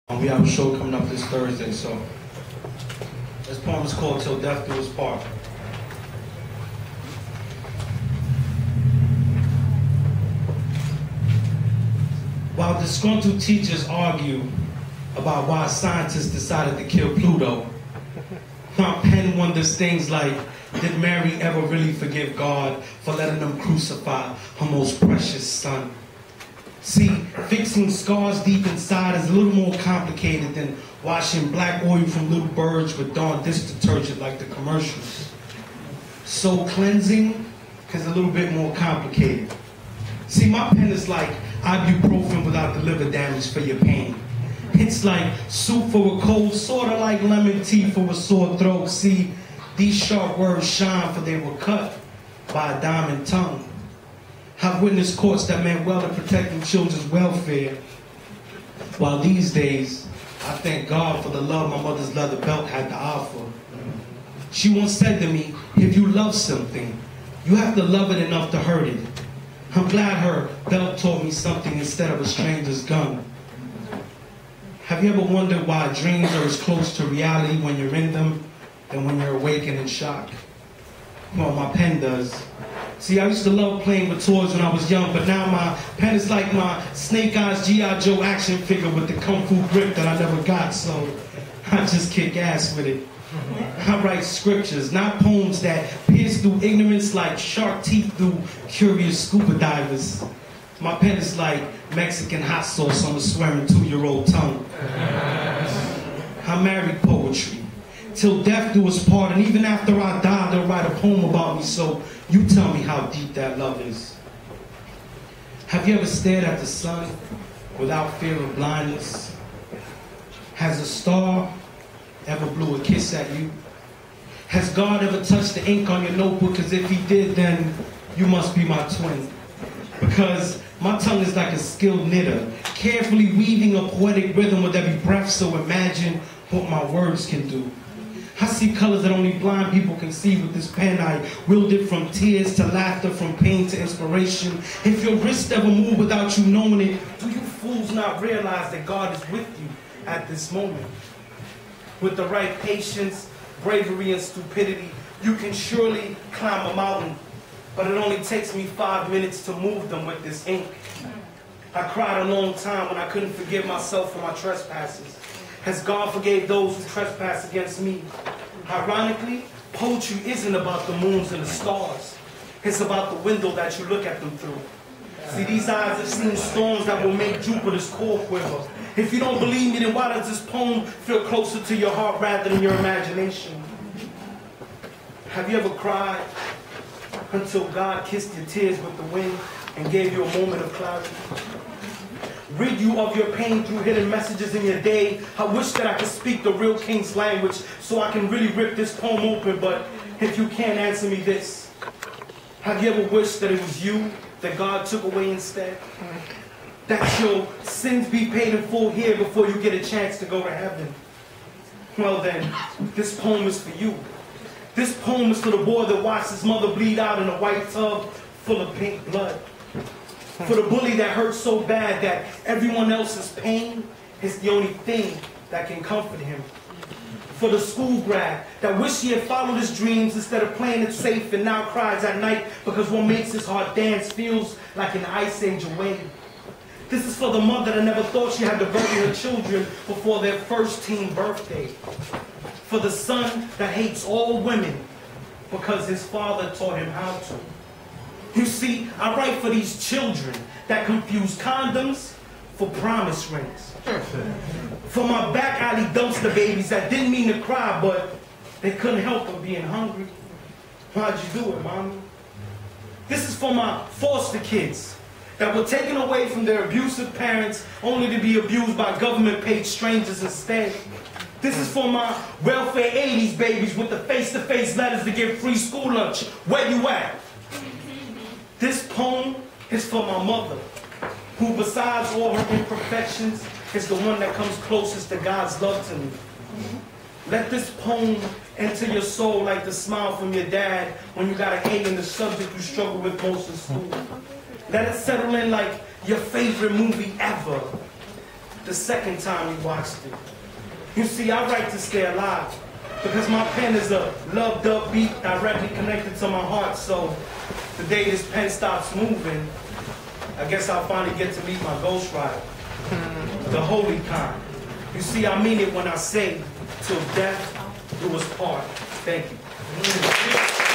We have a show coming up this Thursday, so this poem is called "Till Death Do Us Part." While disgruntled teachers argue about why scientists decided to kill Pluto, my pen wonders things like, did Mary ever really forgive God for letting them crucify her most precious son? See, fixing scars deep inside is a little more complicated than washing black oil from little birds with Dawn dish detergent like the commercials. So cleansing is a little bit more complicated. See, my pen is like ibuprofen without the liver damage for your pain. It's like soup for a cold, sort of like lemon tea for a sore throat. See, these sharp words shine for they were cut by a diamond tongue. I've witnessed courts that meant well in protecting children's welfare, while these days, I thank God for the love my mother's leather belt had to offer. She once said to me, if you love something, you have to love it enough to hurt it. I'm glad her belt taught me something instead of a stranger's gun. Have you ever wondered why dreams are as close to reality when you're in them than when you're awakened in shock? Well, my pen does. See, I used to love playing with toys when I was young, but now my pen is like my Snake Eyes G.I. Joe action figure with the kung fu grip that I never got, so I just kick ass with it. I write scriptures, not poems that pierce through ignorance like shark teeth through curious scuba divers. My pen is like Mexican hot sauce on a swearing 2-year-old tongue. I married poetry. Till death do us part, and even after I die, they'll write a poem about me, so you tell me how deep that love is. Have you ever stared at the sun without fear of blindness? Has a star ever blew a kiss at you? Has God ever touched the ink on your notebook? Because if he did, then you must be my twin. Because my tongue is like a skilled knitter, carefully weaving a poetic rhythm with every breath, so imagine what my words can do. I see colors that only blind people can see with this pen. I wield it from tears to laughter, from pain to inspiration. If your wrist ever move without you knowing it, do you fools not realize that God is with you at this moment? With the right patience, bravery, and stupidity, you can surely climb a mountain, but it only takes me 5 minutes to move them with this ink. I cried a long time when I couldn't forgive myself for my trespasses, as God forgave those who trespass against me. Ironically, poetry isn't about the moons and the stars. It's about the window that you look at them through. See, these eyes have seen storms that will make Jupiter's core quiver. If you don't believe me, then why does this poem feel closer to your heart rather than your imagination? Have you ever cried until God kissed your tears with the wind and gave you a moment of clarity? Rid you of your pain through hidden messages in your day. I wish that I could speak the real king's language so I can really rip this poem open, but if you can't answer me this, have you ever wished that it was you that God took away instead? That your sins be paid in full here before you get a chance to go to heaven? Well then, this poem is for you. This poem is for the boy that watched his mother bleed out in a white tub full of pink blood. For the bully that hurt so bad that everyone else's pain is the only thing that can comfort him. For the school grad that wished he had followed his dreams instead of playing it safe and now cries at night because what makes his heart dance feels like an ice age away. This is for the mother that never thought she had to bury her children before their first teen birthday. For the son that hates all women because his father taught him how to. You see, I write for these children that confuse condoms for promise rings. For my back alley dumpster babies that didn't mean to cry, but they couldn't help but being hungry. Why'd you do it, Mommy? This is for my foster kids that were taken away from their abusive parents only to be abused by government-paid strangers instead. This is for my welfare 80s babies with the face-to-face letters to get free school lunch. Where you at? This poem is for my mother, who besides all her imperfections, is the one that comes closest to God's love to me. Let this poem enter your soul like the smile from your dad when you got an A in the subject you struggle with most in school. Let it settle in like your favorite movie ever. the second time you watched it. You see, I write to stay alive because my pen is a loved up beat directly connected to my heart. So the day this pen stops moving, I guess I'll finally get to meet my ghostwriter, the holy kind. You see, I mean it when I say, till death do us part. Thank you.